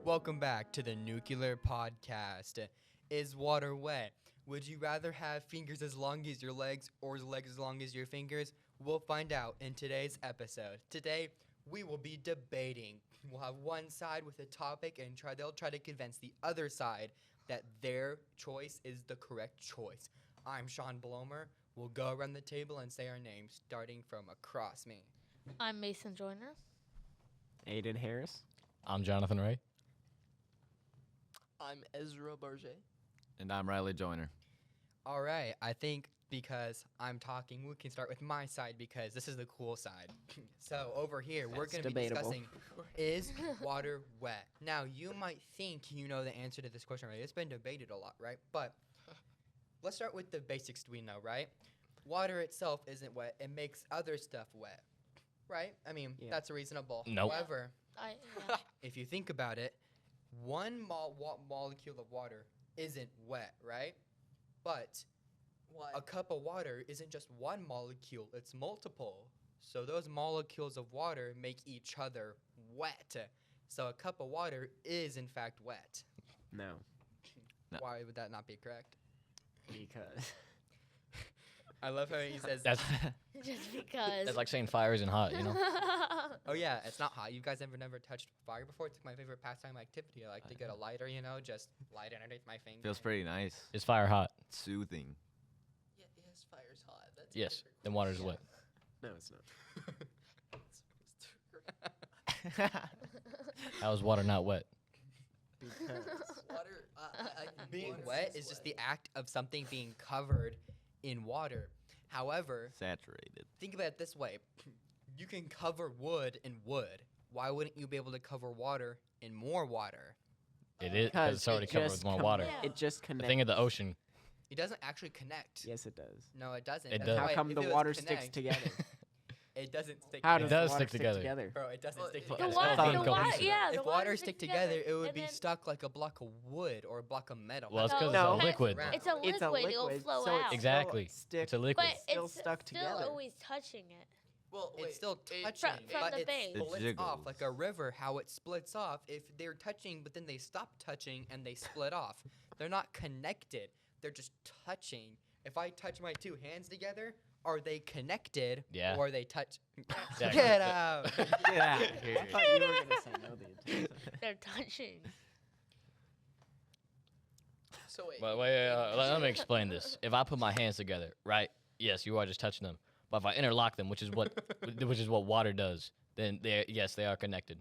Welcome back to the Nuclear Podcast. Is water wet? Would you rather have fingers as long as your legs or legs as long as your fingers? We'll find out in today's episode. Today, we will be debating. We'll have one side with a topic and they'll try to convince the other side that their choice is the correct choice. I'm Sean Blomer. We'll go around the table and say our names, starting from across me. I'm Mason Joyner. Aiden Harris. I'm Jonathan Ray. I'm Ezra Barget. And I'm Riley Joyner. All right, I think because I'm talking, we can start with my side because this is the cool side. So over here, we're going to be discussing, is water wet? Now, you might think you know the answer to this question already. It's been debated a lot, right? But let's start with the basics we know, right? Water itself isn't wet. It makes other stuff wet, right? I mean, that's reasonable. Nope. However, Yeah. if you think about it, one molecule of water isn't wet, right? But a cup of water isn't just one molecule, it's multiple. So those molecules of water make each other wet. So a cup of water is in fact wet. No. Why would that not be correct? Because. I love how he says That's Just because. that's like saying fire isn't hot, you know? oh yeah, it's not hot. You guys never touched fire before? It's my favorite pastime activity. I like to get a lighter, just light it underneath my finger. Feels pretty nice. Is fire hot? Soothing. Yeah, yes, fire's hot. That's Yes. Then water's wet. No, it's not. How is water not wet? Because. Water, Being water wet is just the act of something being covered in water. However, Saturated. think about it this way. You can cover wood in wood. Why wouldn't you be able to cover water in more water? It is because it's already covered with more water. Yeah. It just connects. The thing of the ocean. It doesn't actually connect. Yes, it does. No, it doesn't. It That's does. How why come if the it was water sticks connect- together? It doesn't stick How together. does does the water stick together. Bro, it doesn't stick The together. wa- the Thing water, comes- yeah, the If water stick together, it would and be then stuck like a block of wood or a block of metal. Well, it's No, because No. it's a liquid. It's a It's a liquid. It'll liquid, flow so out. Exactly. Stick. It's a liquid. But still it's stuck still together. always touching it. Well, wait, It's still it- touching, From but the it base. It splits off like jiggles. a river. How it splits off? If they're touching, but then they stop touching and they split off. They're not connected. They're just touching. If I touch my two hands together, are they connected? Yeah. Or are they touch? Yeah. Get out! Get out of I here. thought you were gonna say no the entire time. They're touching. So wait. Wait, let me explain this. If I put my hands together, right? Yes, you are just touching them. But if I interlock them, which is what water does, then they are connected.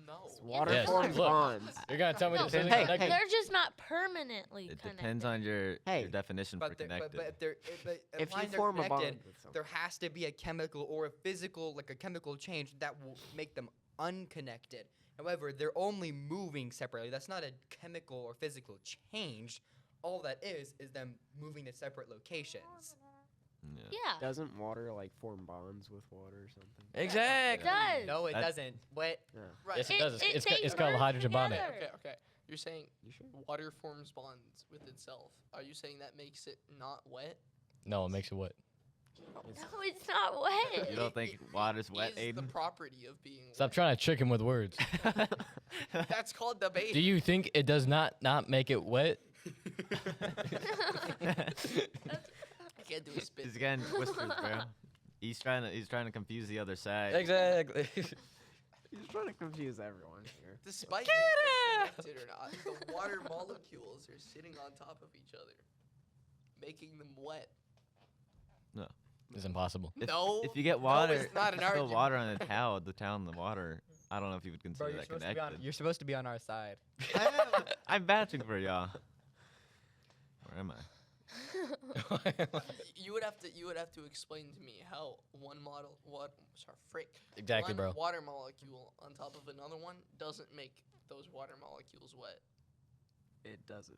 No. Water Yes. forms Look. bonds. You're gonna tell me No, this isn't hey, connected? hey. They're just not permanently It connected. depends on your definition for But, they're- connected. but if they're but If implying you they're form a connected, bond with someone. there has to be a chemical or a physical, like a chemical change that will make them unconnected. However, they're only moving separately. That's not a chemical or physical change. All that is them moving to separate locations. Yeah. Yeah. Doesn't water like form bonds with water or something? It Exactly. does. No, it That- doesn't. What? Yeah. Right. Yes, it does. They It's called merge hydrogen bonding. together. Okay. You're saying You sure? water forms bonds with itself. Are you saying that makes it not wet? No, it makes it wet. No, it's not wet. You don't think water's wet, Is the Aiden? property of being Stop wet. trying to trick him with words. That's called debating. Do you think it does not make it wet? I can't do a spit. He's getting whispers, bro. He's trying to confuse the other side. Exactly. He's trying to confuse everyone here. Despite being connected or not, the water molecules are sitting on top of each other, making them wet. It's impossible. No. If you get water, it's not an spill argument. water on a towel, the towel in the water, I don't know if you would consider that connected. you're supposed to be on our side. I'm vouching for y'all. Where am I? You would have to explain to me how Exactly, one bro. water molecule on top of another one doesn't make those water molecules wet. It doesn't.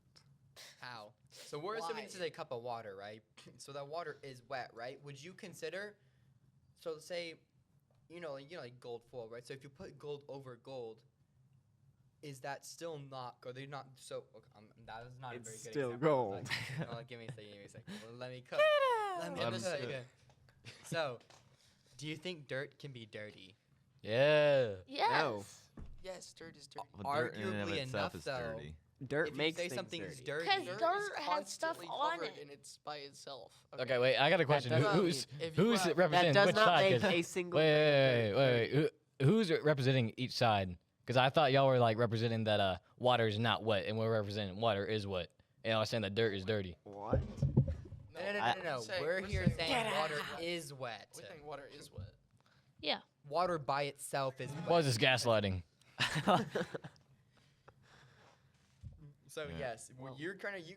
How? So we're assuming Why? this is a cup of water, right? So that water is wet, right? Would you consider? So say, like gold foil, right? So if you put gold over gold, is that still not? Are they not? So that is not a very It's good still example. gold. Give me a second. Well, let me cook. Let me Let 'em cook. cook. So, do you think dirt can be dirty? Yeah. Yes. Yes, dirt is dirty. Well, dirt in and of Arguably itself enough, is though. dirty. Dirt If you makes say things something's dirty. dirty, Because Dirt is dirt has stuff constantly on covered it. and it's by itself. Okay, wait. I got a question. does Who- not Who's mean if you who's have- representing That does which not side? make 'Cause- a single. Wait, grain wait, of wait, dirt wait. Who's representing each side? Because I thought y'all were like representing that water is not wet, and we're representing water is wet. And I was saying that dirt is dirty. What? No. We're here saying water is wet. We're saying water is wet. Water by itself is wet. What is this gaslighting? So Yeah. yes, you're trying to.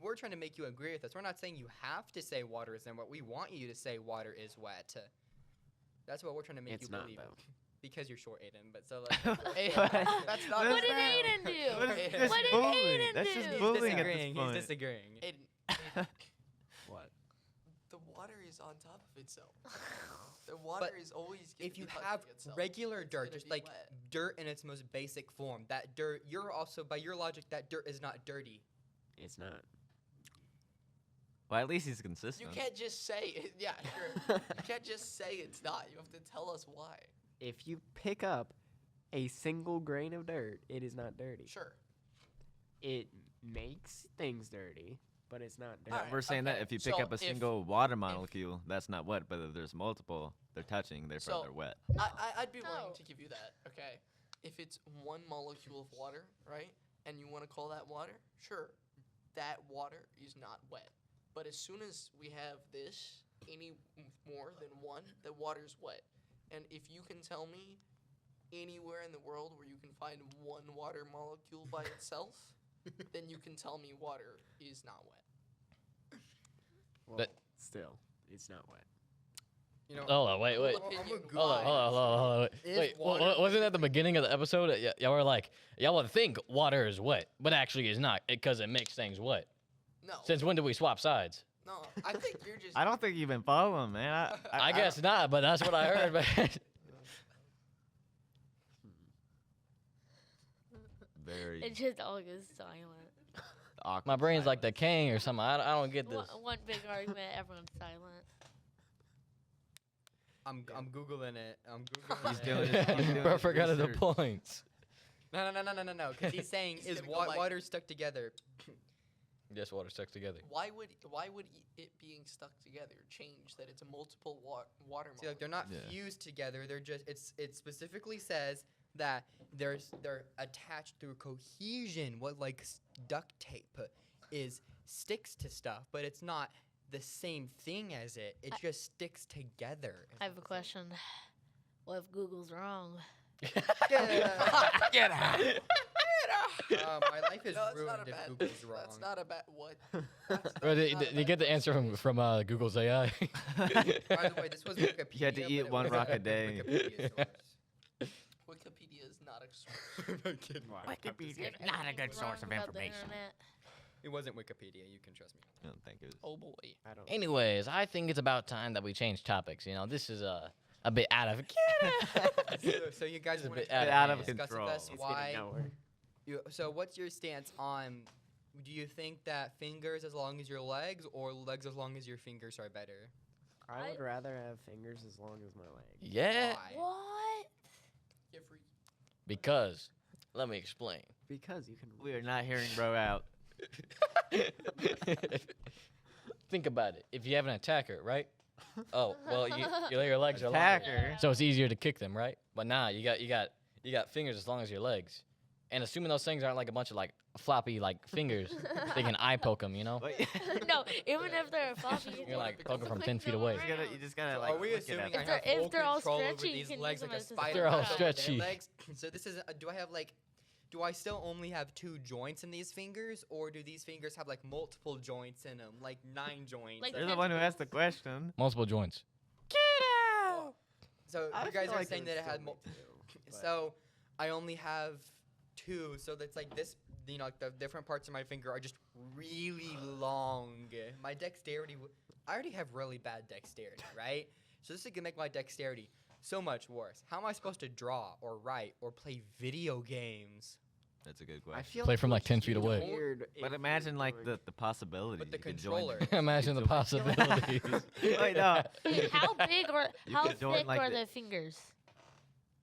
We're trying to make you agree with us. We're not saying you have to say water is wet. We want you to say water is wet. That's what we're trying to make It's you not, believe. though. Because you're short, Aiden. But so That's not. What did that? Aiden do? What is this What did bullying? Aiden That's do? just he's bullying at disagreeing. this point. He's disagreeing. Aiden, What? the water is on top of itself. The water is always. Gonna If you be touching have itself. regular It's dirt, gonna just be like wet. dirt in its most basic form, that dirt, you're also by your logic, that dirt is not dirty. It's not. Well, at least he's You consistent. can't just say it. Yeah, sure. You can't just say it's not. You have to tell us why. If you pick up a single grain of dirt, it is not dirty. Sure. It makes things dirty, but it's not dirty. Alright, We're saying that okay, if you pick so up a if- single water molecule, that's not wet. But if there's multiple, they're touching, therefore So- they're wet. I'd be willing No. to give you that. Okay. If it's one molecule of water, right, and you want to call that water, sure, that water is not wet. But as soon as we have this, any more than one, the water's wet. And if you can tell me anywhere in the world where you can find one water molecule by itself, then you can tell me water is not wet. Well, But- still, it's not wet. You know. Hold on, wait. I'm a Hold on, Google hold on. Wait, Is wait water wasn't that the beginning of the episode? Y'all were like, y'all would think water is wet, but actually is not, because it makes things wet. No. Since when did we swap sides? No, I think you're just. I don't think you've been following, man. I guess not, but that's what I heard. Man. Very It just all goes silent. awkward. My brain's like the silence. king or something. I don't get this. One big argument, everyone's silent. I'm googling it. I'm googling He's it. doing his- he's doing Bro, his forgot the research. points. No. Because he's saying He's is gonna go like- water stuck together. Yes, water stuck together. Why would it being stuck together change that it's a multiple water See, like they're not Yeah. fused together. They're just it specifically says that they're attached through cohesion. What like duct tape is sticks to stuff, but it's not the same thing as it. It just sticks together. is I have a what it's question. What if Google's wrong? saying. Get out. My life is No, that's ruined not a if bad. Google's wrong. That's not a bad. What? Bro, they get the answer from Google's AI. By the way, this was Wikipedia. You had to but eat it one was rock a day. Wikipedia source. Wikipedia is not a source. I'm kidding. If anything's wrong about the internet. It wasn't Wikipedia. You can trust me. I don't think it was. Oh boy. I don't. Anyways, I think it's about time that we change topics. You know, this is a bit out of. So you guys It's a want bit to out of discuss control. with us It's why? getting nowhere. So what's your stance on? Do you think that fingers as long as your legs, or legs as long as your fingers are better? I would rather have fingers as long as my legs. Yeah, Why? What? Every because let me explain. Because you can. We are not hearing bro out. Think about it. If you have an attacker, right? Oh, well, your legs are longer, Attacker. so it's easier to kick them, right? But nah, you got fingers as long as your legs, and assuming those things aren't like a bunch of like floppy like fingers, they can eye poke them, you know? Wait. No, even if they're floppy, you You're can like just poking from click 10 feet them away. around. You just gotta So like. are we look at assuming that I If they're- have if full they're all control over stretchy, you these can legs use like them a as a spider? They're all with their stretchy. legs? So this is. Do I have like? Do I still only have 2 joints in these fingers, or do these fingers have like multiple joints in them, like 9 joints? Like You're the one who asked the question. Multiple joints. So I you guys feel are like saying there's that it had. still need to, but- So I only have 2, so that's like this. You know, like the different parts of my finger are just really long. My dexterity. I already have really bad dexterity, right? So this is gonna make my dexterity so much worse. How am I supposed to draw or write or play video games? That's a good I question. feel Play like from, it like, would 10 just feet be away. weird But if imagine you're like doing- the possibilities. With the You could join- controller. Imagine the possibilities. Wait, no. How big or You how could join, thick like, are the- the fingers?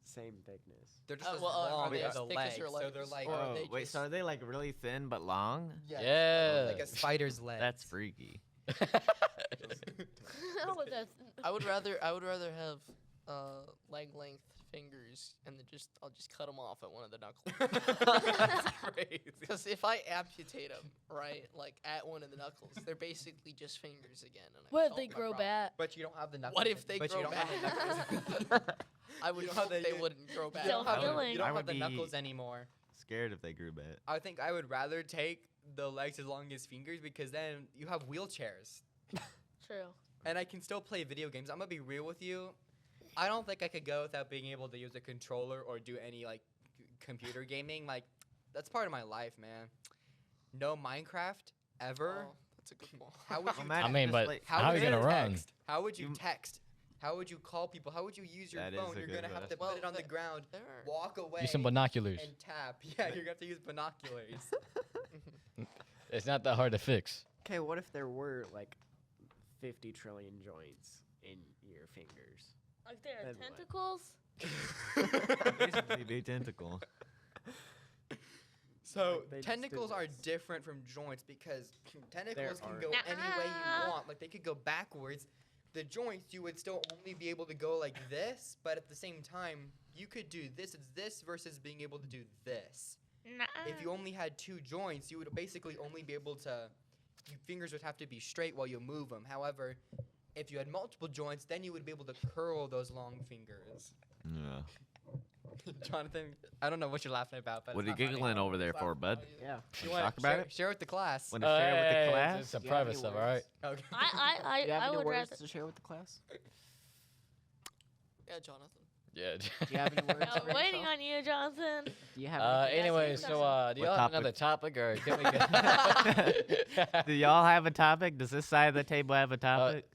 same thickness. They're just as well, are long they as as the thick as legs, your so they're legs? like Or are Oh, they wait, just- so are they like really thin but long? Yeah. like a spider's legs. That's freaky. Oh, that's I would rather have leg length fingers and I'll just cut them off at one of the knuckles. That's crazy. Because if I amputate them, right, like at one of the knuckles, they're basically just fingers again. And I what if solved they my grow problem. back? But you don't have the knuckles. What if they but grow you don't have the back? knuckles. I would You don't hope have the- they wouldn't grow back. You don't have, the, Self-healing. you don't I have would the be- knuckles anymore. Scared if they grew back. I think I would rather take the legs as long as fingers because then you have wheelchairs. True. And I can still play video games. I'm gonna be real with you. I don't think I could go without being able to use a controller or do any like computer gaming. Like that's part of my life, man. No Minecraft ever. Oh, that's a good one. How would you? Imagine I mean, just, but like- how are would you gonna run? text? How would you You- text? How would you call people? How would you use your That is phone? a You're good gonna have to question. put it on the Well, ground, There are- walk away, Use some binoculars. and tap. Yeah, you're gonna have to use binoculars. It's not that hard to fix. Okay, what if there were like 50 trillion joints in your fingers? Like there are Then what? tentacles. Basically, big tentacle. So Like, they just tentacles did are this. different from joints because tentacles can are- go any way you Nuh-uh. want. Like they could go backwards. The joints you would still only be able to go like this, but at the same time you could do this. It's this versus being able to do this. If you only had two joints, you would basically only be able to. Your fingers would have to be straight while you move them. However, if you had multiple joints, then you would be able to curl those long fingers. Yeah. Jonathan, I don't know what you're laughing about, but What it's are you not funny. giggling over there It's not for, bud? funny. Yeah. You Wanna wanna talk about share, it? share with the class. Want to share with the Hey, class? It's some Do you have private any stuff, all words? right? Okay. Do you have I any would words rather. to share with the class? Yeah, Jonathan. Yeah. Do you have any words? I'm for waiting yourself? on you, Johnson. Do you have anything to Anyway, say? so do What y'all have another topic, or can we get? Do y'all have a topic? Does this side of the table have a topic?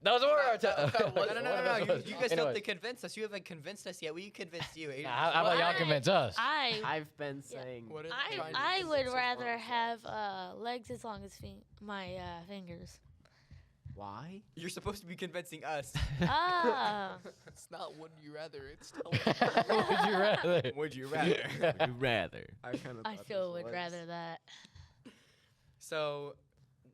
Those were our No. You guys still have Anyway, to convince us. You haven't convinced us yet. We convinced you. Aiden. how about y'all I- convince us? I've been Yeah. saying What are they trying to I convince would us rather of? have legs as long as my fingers. why? You're supposed to be convincing us. Ah. It's not would you rather. It's tell What would you rather? Would you rather? Would you rather? I kind of. I still would rather that. So,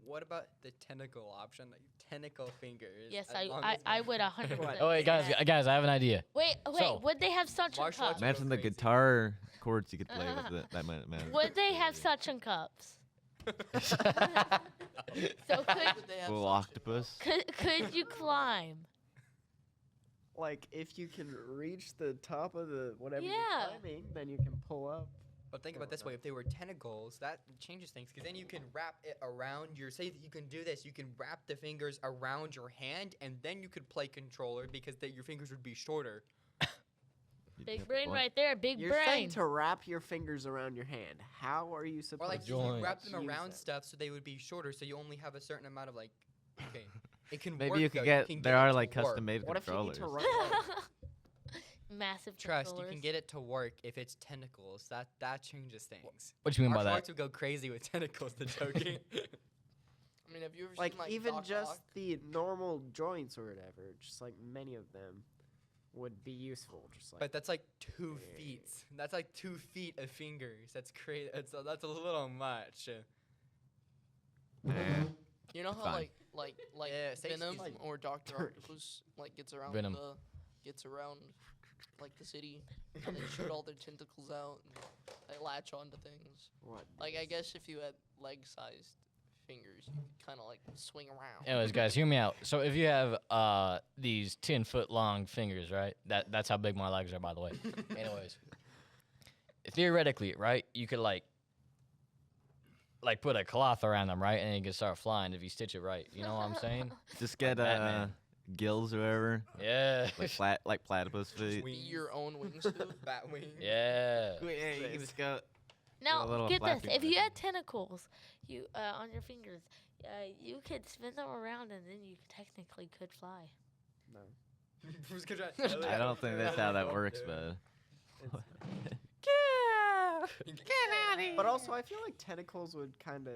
what about the tentacle option? Like tentacle fingers. Yes, as long I as I my- would 100%. Oh wait, guys, that. guys, I have an idea. Wait, So- would they have suction Martial arts cups? would- Imagine the crazy. guitar chords you could play with it. That might matter. Would they have suction cups? So Would they have Little suction? octopus. could you climb? Like if you can reach the top of the whatever Yeah. you're climbing, then you can pull up. But think about it this way: if they were tentacles, that changes things because then you can wrap it around your. Say that you can do this, you can wrap the fingers around your hand, and then you could play controller because your fingers would be shorter. You'd Big have a brain point. right there. Big You're saying brain. to wrap your fingers around your hand. How are you Or supposed like to you can wrap use them around that? stuff so they would be shorter, so you only have a certain amount of like. Okay, it can Maybe work. you could though. get. can There it are to like work. custom made What if you need controllers. to run? Massive Trust, you controllers. can get it to work if it's tentacles. That changes things. What do you mean by Martial that? arts would go crazy with tentacles. The joking. I mean, have you ever Like seen like even Doc just Ock? the normal joints or whatever, just like many of them would be useful. Just like But that's like 2 feet. That's like 2 feet of fingers. That's crazy. That's a little much. Eh. You know how Fine. like Yeah, say Venom excuse me. or Doctor Dirty. Octopus like gets around Venom. like the city and they shoot all their tentacles out and they latch onto things. what? Like I guess if you had leg-sized fingers, you could kind of like swing around. Anyways, guys, hear me out. So if you have these 10-foot long fingers, right? That's how big my legs are, by the way. Anyways, theoretically, right? You could like put a cloth around them, right? And you can start flying if you stitch it right. You know what I'm saying? Just get Batman. gills or whatever. Yeah. Like platypus feet. Be your own wingsuit. Bat wing. Yeah. Yeah, you can just go. Now, little get this. flappy If you motion. had tentacles, you on your fingers, you could spin them around and then you technically could fly. No. I don't think that's how that works, but But also, I feel like tentacles would kind of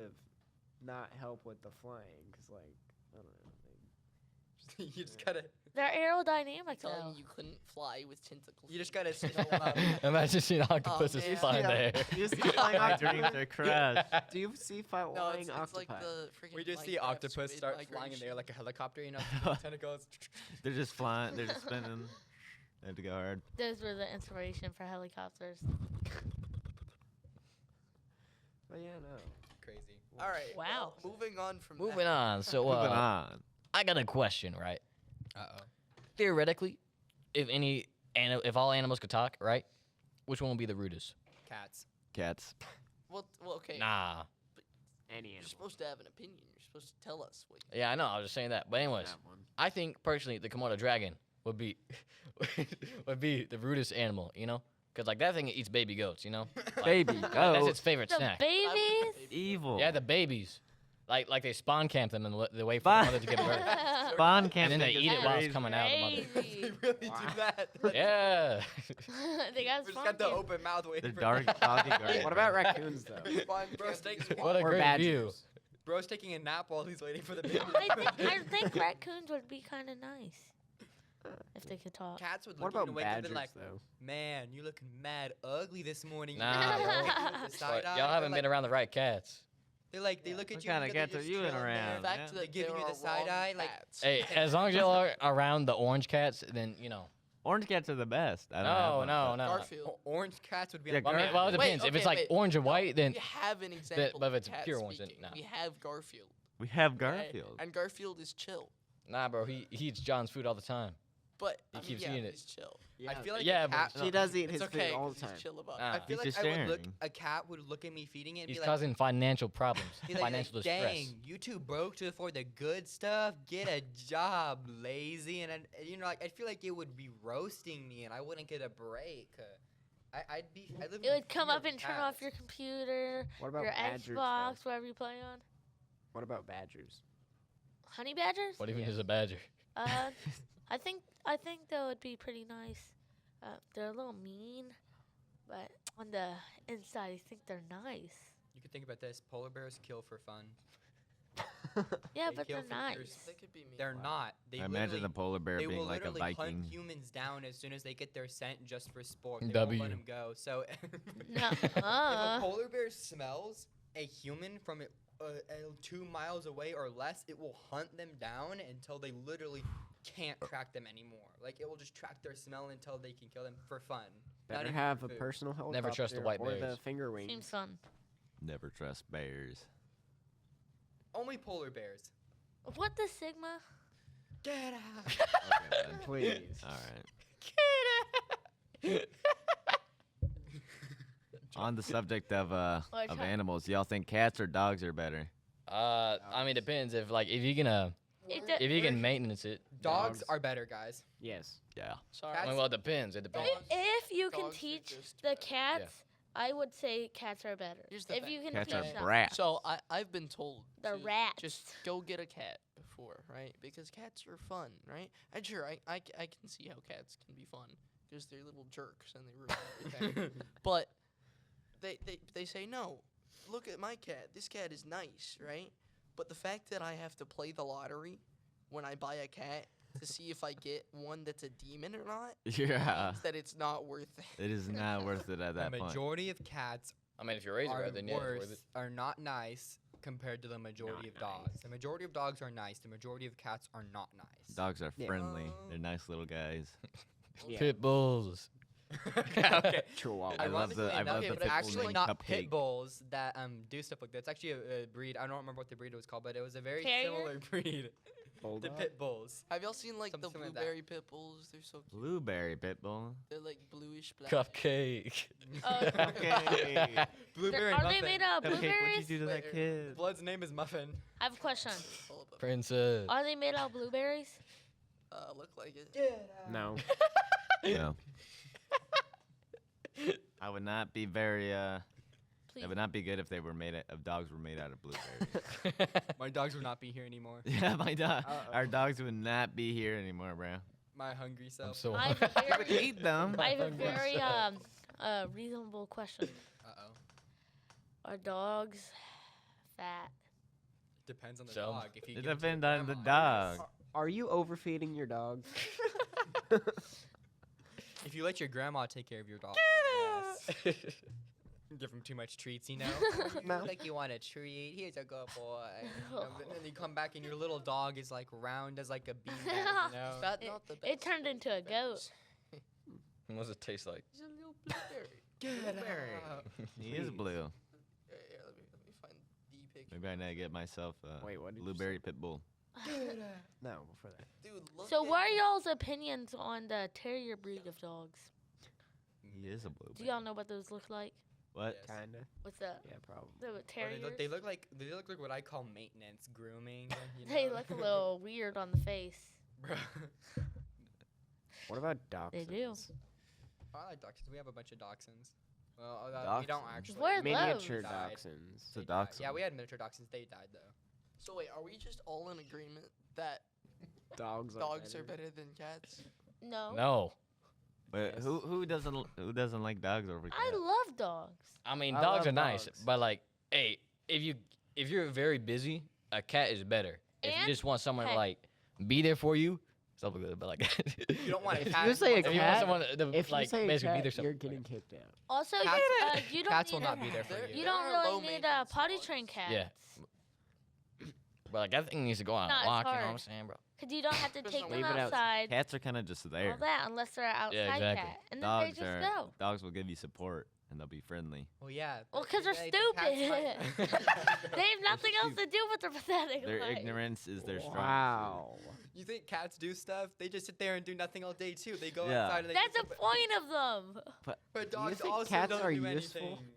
not help with the flying, cause like I don't know. You just gotta. They're aerodynamic Telling though. me you couldn't fly with tentacles. You just gotta. Imagine seeing octopuses man. flying there. Do you see flying my octopus? dreams are crushed. Do you see flying No, it's octopi? like the freaking. We just see Minecraft octopus squid start flying in the air migration. like a helicopter, you know, tentacles. They're just flying. They're just spinning. They have to go hard. Those were the inspiration for helicopters. But yeah, no. Crazy. All right. Wow. well, moving on from Moving that. on. So Moving on. I got a question, right? Uh-oh. Theoretically, if all animals could talk, right? Which one would be the rudest? Cats. Cats. Well, okay. Nah. Any You're animal. supposed to have an opinion. You're supposed to tell us what. Yeah, I know. I was just saying that. But anyways, That one. I think personally the Komodo dragon would be would be the rudest animal. You know, because like that thing eats baby goats. You know, Like, Baby that's goat. its favorite The snack. babies. Evil. Yeah, the babies. Like they spawn camp them and they wait for the Spawn- mother to give birth. Spawn And camp. then they is eat it while it's crazy. coming out of the mother. Crazy. They really do that. Yeah. They got We just got the spawn open mouth waiting They're for dark doggy guard. What about raccoons though? Bro's taking, What a Or great badgers. view. Bro's taking a nap while he's waiting for the baby. I think raccoons would be kind of nice if they could talk. Cats would What look at you about and wake up and be badgers like, though? man, you looking mad ugly this morning. Nah, You bro. look at you with the side But eye, y'all they're haven't like, been around the right cats. They look at What you. kind of and they're cats are just you in chilling there. around? The fact yeah? that They're giving there you the are side wrong eye, like, cats. Hey, as long as y'all are around the orange cats, then you know. Orange cats are the best. I don't have No, one, no, but- no. Garfield. Orange cats would be. Yeah, on Well, I mean, Gar- well, it Wait, depends. If it's okay, like wait. orange and white, then We have an example. but if of it's cat pure orange, then speaking. no. We have Garfield. We have right? Garfield. And Garfield is chill. nah, bro. He eats John's food all the time. But He I mean, keeps yeah, eating it. he's chill. I feel like Yeah, a but cat. no. She does eat It's his okay food all 'cause the time. he's chill about Nah. I it. feel He's like just I would look. staring. A cat would look at me feeding it and He's be like, causing financial problems, he's like, financial distress. dang, you too broke to afford the good stuff. Get a job, lazy. And you know, like I feel like it would be roasting me, and I wouldn't get a break. I live. It would come up and turn off your computer, What about your badgers? though? Xbox, whatever you play on. What about badgers? Honey badgers? What even is a badger? I think that would be pretty nice. They're a little mean, but on the inside, I think they're nice. You could think about this: polar bears kill for fun. Yeah, They but kill they're for nice. thirst. They could be mean. They're not. They I imagine literally- the polar bear They being will like a literally Viking. hunt humans down as soon as they get their scent just for sport. They won't W. let them go. So No, if a polar bear smells a human from 2 miles away or less, it will hunt them down until they literally can't track them anymore. Like it will just track their smell until they can kill them for fun. Not Better even have for a food. personal helicopter Never trust the white or the bears. finger seems wings. fun. Never trust bears. Only polar bears. What the Sigma? Get out. Okay, then. Please. All right. On the subject of What kind? animals, y'all think cats or dogs are better? I mean, depends. If you can if you can maintenance it. Dogs Dogs. are better, guys. Yes. Yeah. Sorry. I mean, well, it depends. It depends. If you can Dogs are teach just the better. cats, I would say cats are better. Here's the If thing. you can Cats teach are them. brats. So I've been told The to rats. just go get a cat before, right? Because cats are fun, right? And sure, I can see how cats can be fun because they're little jerks and they ruin everything. But they say no. Look at my cat. This cat is nice, right? But the fact that I have to play the lottery when I buy a cat to see if I get one that's a demon or not, Yeah. means that it's not worth it. It is not worth it at The that point. majority of cats I mean, if you're raising are right, then yeah, it's worth it. worse, are not nice compared to the majority of dogs. The majority of dogs are nice. The majority of cats are not nice. Dogs are Yeah. friendly. They're nice little guys. Yeah. Pit bulls. Okay. Chihuahua. I love the- Ironically I enough, love the it's pit bull actually named not Cupcake. pit bulls that do stuff like that. It's actually a breed. I don't remember what the breed was called, but it was a very Terrier? similar breed. The Bulldog? pit bulls. Have y'all seen like the Something like that. blueberry pit bulls? They're so cute. Blueberry pit bull. They're like bluish black. Cupcake. Okay. Blueberry Are muffin. they made out of Cupcake, what'd you blueberries? do to Wait, that kid? Blood's name is Muffin. I have a question. Pull up a- Princess. Are they made out of blueberries? look like it. No. No. I would not be very. Please. It would not be good if they were made of dogs were made out of blueberries. My dogs would not be here anymore. Yeah, my dog. Uh-oh. Our dogs would not be here anymore, bro. My hungry I'm self. so. I have a You would very, eat them. I have a very reasonable question. Uh-oh. Are dogs fat? Depends on the So, dog. If you It give it to your depends on the grandma, dog. Are you overfeeding your dog? If you let your grandma take care of your dog, yes. Give him too much treats, you know? No. Like you want a treat. Here's a good boy. You know, but then you come back and your little dog is like round as like a beanbag, you know? Fat It- not the it best. turned into a goat. What does it taste like? He's a little blueberry. Blueberry. He is Please. blue. Here, let me find the picture. Maybe I need to get myself a Wait, what did you blueberry pit bull. No, before that. Dude, look So, at what are y'all's opinions on the terrier breed of dogs? He is a blueberry. Do y'all know what those look like? What? Yes. Kinda. What's that? Yeah, probably. The Or terriers? they look like what I call maintenance grooming. You They know? look a little weird on the face. Bro. What about dachshunds? They do. I like dachshunds. We have a bunch of dachshunds. Well, we don't Dachshunds? actually. Where are Miniature those? Died. dachshunds. It's a They died. Yeah, dachshund. we had miniature dachshunds. They died though. So wait, are we just all in agreement that Dogs dogs are better than cats? No. No. Wait, Yes. who doesn't like dogs over cats? I love dogs. I mean, I dogs love are nice, dogs. but like, hey, if you're very busy, a cat is better. If you And- just want someone to hey. like be there for you, something good, but like. You don't want a If cat. you say a If you want cat, someone to If you like say a basically be cat, there, something. you're getting kicked out. Also, Cats- you don't Cats need will not be there for They're- you. You They're don't a really low need maintenance potty dog. trained cats. Yeah. But like that thing needs to go out No, and it's walk. You know what hard. I'm saying, bro? Because you don't have to There's take no them Leave it out. outside. Cats are kind of just there. All that, unless they're an outside exactly. cat. And then they Dogs just are go. dogs will give you support and they'll be friendly. Well, yeah. Well, because they're the cats stupid. might- They have nothing else to do with their pathetic Their life. ignorance is their strong Wow. You think cats do stuff? They just sit there and do nothing all day too. They go Yeah. outside and they That's do the stuff, point of them. but Do you dogs think also cats don't are do useful? anything.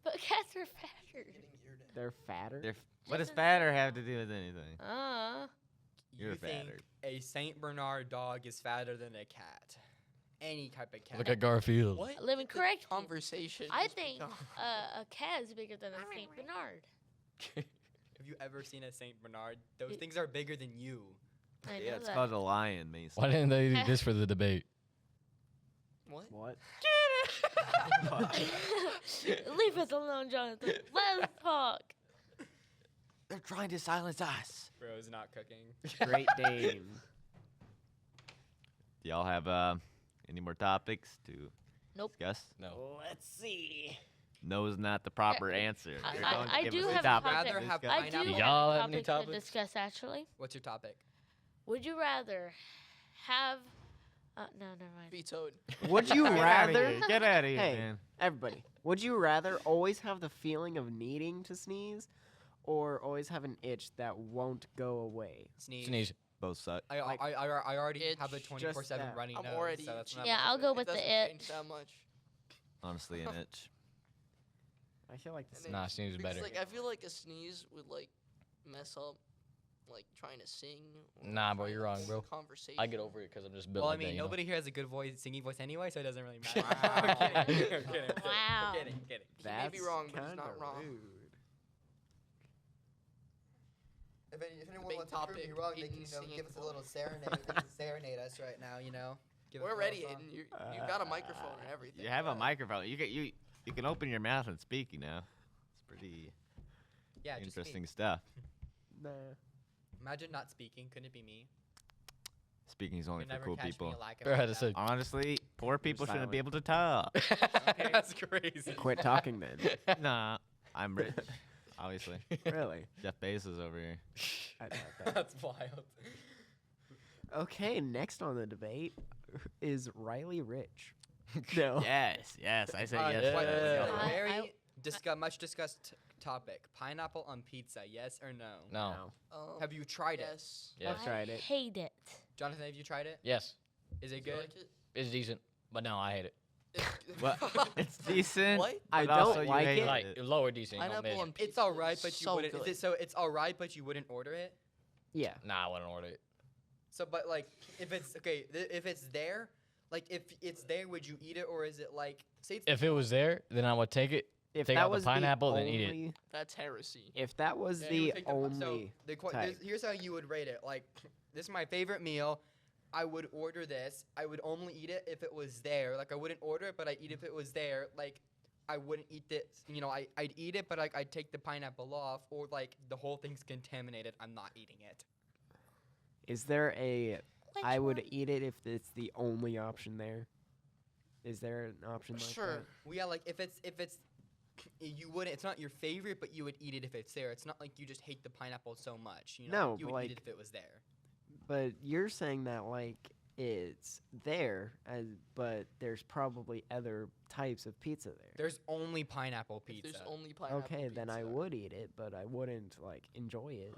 But cats are fatter. Getting eared at. They're fatter. They're what does Just- fatter have to do with anything? You You're think fatter. a Saint Bernard dog is fatter than a cat? Any type of cat. Look at Garfield. What? Let me did the correct you. Conversation. I just think become? a cat is bigger than a Saint Bernard. Have you ever seen a Saint Bernard? Those It- things are bigger than you. I Yeah, know it's that. called a lion, Mason. Why didn't they do this for the debate? What? What? Leave us alone, Jonathan. Let us talk. They're trying to silence us. Bro's not cooking. Great Dane. Do y'all have any more topics to Nope. discuss? No. Let's see. No is not the proper answer. I- You're I- going to I give do us a have a topic topic. to Rather have discuss. I do pineapple. have Y'all a have any topic to topics? discuss, actually. What's your topic? Would you rather have... no, never mind. Vetoed. Would you Get outta rather? here. Get out of here, Hey. man. Everybody, would you rather always have the feeling of needing to sneeze, or always have an itch that won't go away? Sneeze. Sneeze. Both suck. I already have a Itch. 24/7 that. running I'm nose, already so that's itchy. not Yeah, much I'll of go it. with the doesn't change itch. that much. Honestly, an itch. I feel like And this. then- Nah, sneeze is because, better. Like I feel like a sneeze would like mess up, like trying to sing. or Nah, bro, trying you're to wrong, hold bro. a Conversation. I get over it because I'm just built Well, I like mean, that, you know? nobody here has a good voice, singing voice anyway, so it doesn't really matter. Wow. I'm kidding. I'm kidding. I'm kidding. Wow. I'm kidding. I'm kidding. He may be wrong, but he's not kinda wrong. rude. If anyone Big wants to prove me topic, wrong, they Aiden can singing give us a for- little serenade. They can serenade us right now, you know. Give us We're a ready, little song. Aiden. You got a microphone and everything. You have a microphone. You can open your mouth and speak. You know, it's pretty Yeah, just interesting speak. stuff. Nah. Imagine not speaking. Couldn't it be me? Speaking is only You'd for never cool catch me people. lacking Bro, I like had to say- that. Honestly, poor people shouldn't silent. be able to talk. That's crazy. Quit talking then. Nah, I'm rich. Obviously, Really? Jeff Bezos over here. I doubt that. That's wild. Okay, next on the debate is Riley rich. No. Yes, I said yes. yeah. to that. Let's go. I- Very much discussed topic. Pineapple on pizza, yes or no? No. Have you tried it? Yes. Yes. I've tried I it. hate it. Jonathan, have you tried it? Yes. Is it Do you good? like it? It's decent. But no, I hate it. What? It's decent. What? I but also don't you like hate it. Like, lower decent. You know, Pineapple mid. on pizza. It's all right, is but you so wouldn't. Good. So it's all right, but you wouldn't order it. Yeah. Nah, I wouldn't order it. So, but like, if it's okay, if it's there, like if it's there, would you eat it, or is it like, say it's If it was there, then I would take it. If Take that out the was pineapple, the then eat it. only, That's heresy. If that was Yeah, you would the take so only the type. here's how you would rate it. Like, this is my favorite meal. I would order this. I would only eat it if it was there. Like I wouldn't order it, but I'd eat it if it was there. Like I wouldn't eat this. You know, I'd eat it, but like I'd take the pineapple off, or like the whole thing's contaminated. I'm not eating it. Is there a? Which I would one? eat it if it's the only option there. Is there an option like Sure. Well, yeah, like if it's you wouldn't. It's not your favorite, but you would eat it if it's there. It's not like you just hate the pineapple so much. You know, No, you but, would eat like- it if it was there. that? But you're saying that like it's there, but there's probably other types of pizza there. There's only pineapple If pizza. there's only pineapple Okay, then I pizza. would eat it, but I wouldn't like enjoy it.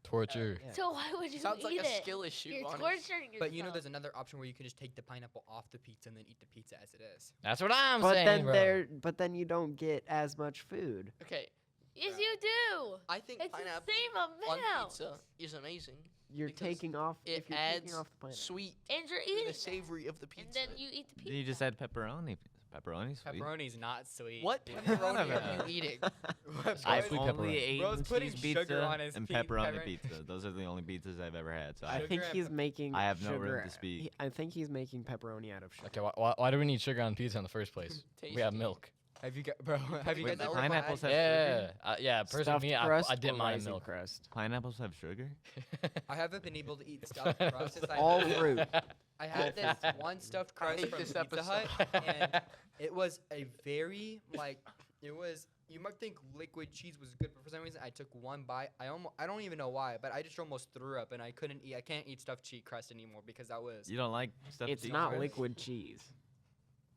Torture. Yeah. So why would you Sounds like eat a it? skill issue. You're honestly. torturing yourself. But you know, there's another option where you can just take the pineapple off the pizza and then eat the pizza as it is. That's what I'm But saying, then bro. but then you don't get as much food. Okay, Yes, you do. I think It's the pineapple same on amount. pizza is amazing. You're Because taking off. It if you're adds taking off the pineapple. sweet And you're to eating the it. savory of the And pizza. then you eat the pizza. You just add pepperoni. Pepperoni's sweet. Pepperoni's not sweet. What dude. pepperoni of are it. you eating? I've Sweet only pepperoni. eaten Bro's putting cheese sugar pizza on his and pizza. pepperoni pizza. Those are the only pizzas I've ever had. So I Sugar think and he's pep- making. I have no room sugar- to speak. I think he's making pepperoni out of sugar. Okay, why do we need sugar on pizza in the first place? We have Tasty. milk. Have you got, bro? Have you Wait, guys ever pineapples had- have Yeah, sugar? yeah. Personally, Stuffed me, crust I dip or mine in rising milk. crust. Pineapples have sugar? I haven't been able to eat stuffed crust since All fruit. I had this one stuffed I crust hate from this Pizza episode. Hut, and it was a very it was. You might think liquid cheese was good, but for some reason I took one bite. I don't even know why, but I just almost threw up, and I couldn't eat. I can't eat stuffed cheese crust anymore because that was You don't like stuff? It's not liquid cheese.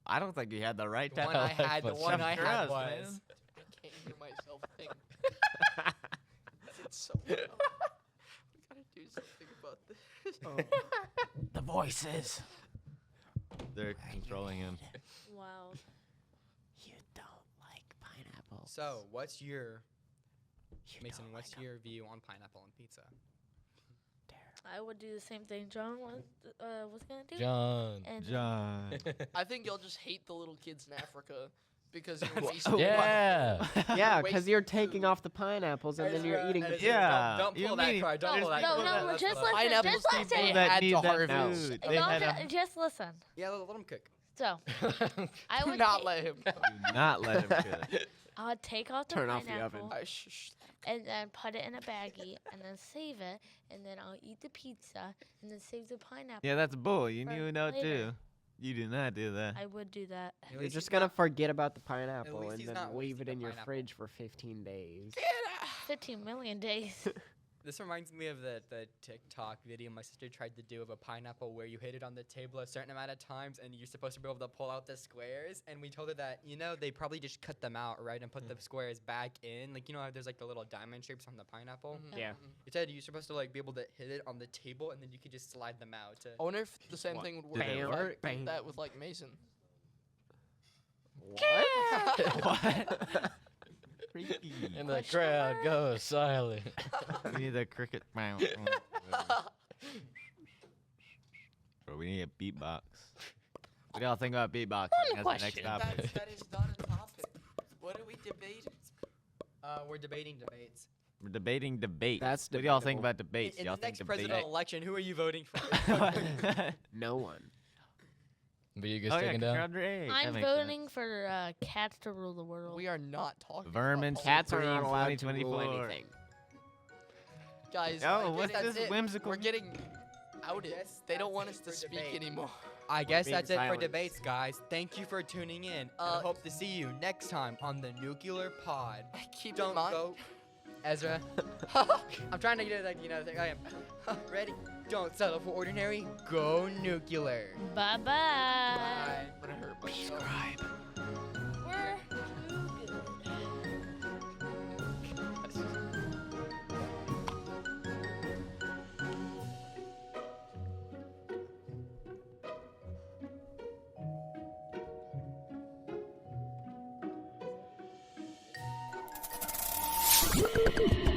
I don't think you had the right the type one of I had. The Stuffed one I had crust, was. man. I can't hear myself think. It's so loud. We gotta do something about this. The voices. They're controlling him. Wow. You don't like pineapple. So, what's your Mason? What's your view on pineapple on pizza? I would do the same thing John was gonna do. John. And John. I think y'all just hate the little kids in Africa because you're Oh, wasting Yeah. Yeah, Waste because you're taking off the pineapples and then you're eating the. Ezra, Yeah, Don't you pull that mean- card. Don't there's pull that people card. no, that- no, That's just fine. listen. Pineapples Just people listen. that had need to that harvest. food. Y'all They had ju- just listen. Yeah, let him cook. So I Do would not ta- let him. Do not let him cook. I would take out the Turn off the pineapple oven. I sh- and then put it in a baggie and then save it and then I'll eat the pizza and then save the pineapple. Yeah, that's bull. You For knew know later. too. You do not do that. I would do that. At You're least just he's gonna not- forget about the pineapple least and he's then not leave wasting it in the your pineapple. fridge for 15 days. 15 million days. This reminds me of the TikTok video my sister tried to do of a pineapple where you hit it on the table a certain amount of times and you're supposed to be able to pull out the squares. And we told her that, they probably just cut them out, right? And put the squares back in. Like, how there's like the little diamond shapes on the pineapple? Mhm, Yeah. mhm. It said you're supposed to like be able to hit it on the table and then you could just slide them out. I wonder if the same What? thing would work Did it if work? I did Bang. that with like Mason. What? What? Freaky. And the Question crowd mark? goes silent. We need a cricket. Bro, we need a beatbox. What do y'all think about beatboxing as the next question. topic? That is not a topic. What are we debating? We're debating debates. We're debating debates. That's what do y'all think debatable. about debates? In y'all the think next presidential election, who are you voting for? No one. But you guys Oh yeah, taking down? Contra A. That I'm makes sense. voting for cats to rule the world. We are not talking. Vermin about Cats are Supreme not allowed to rule 2024. anything. guys. Oh, I guess what's that's this it. whimsical? We're getting outed. guess They don't that's want it us to for speak debate. anymore. I guess being that's it for silenced. debates, guys. Thank you for tuning in. I hope to see you next time on the Nuclear Pod. Keep Don't in mind. go, Ezra. I'm trying to get it like I am. Ready? Don't settle for ordinary. Go nuclear. Bye bye. Bye. I'm gonna hurt myself. Subscribe. We're too good. You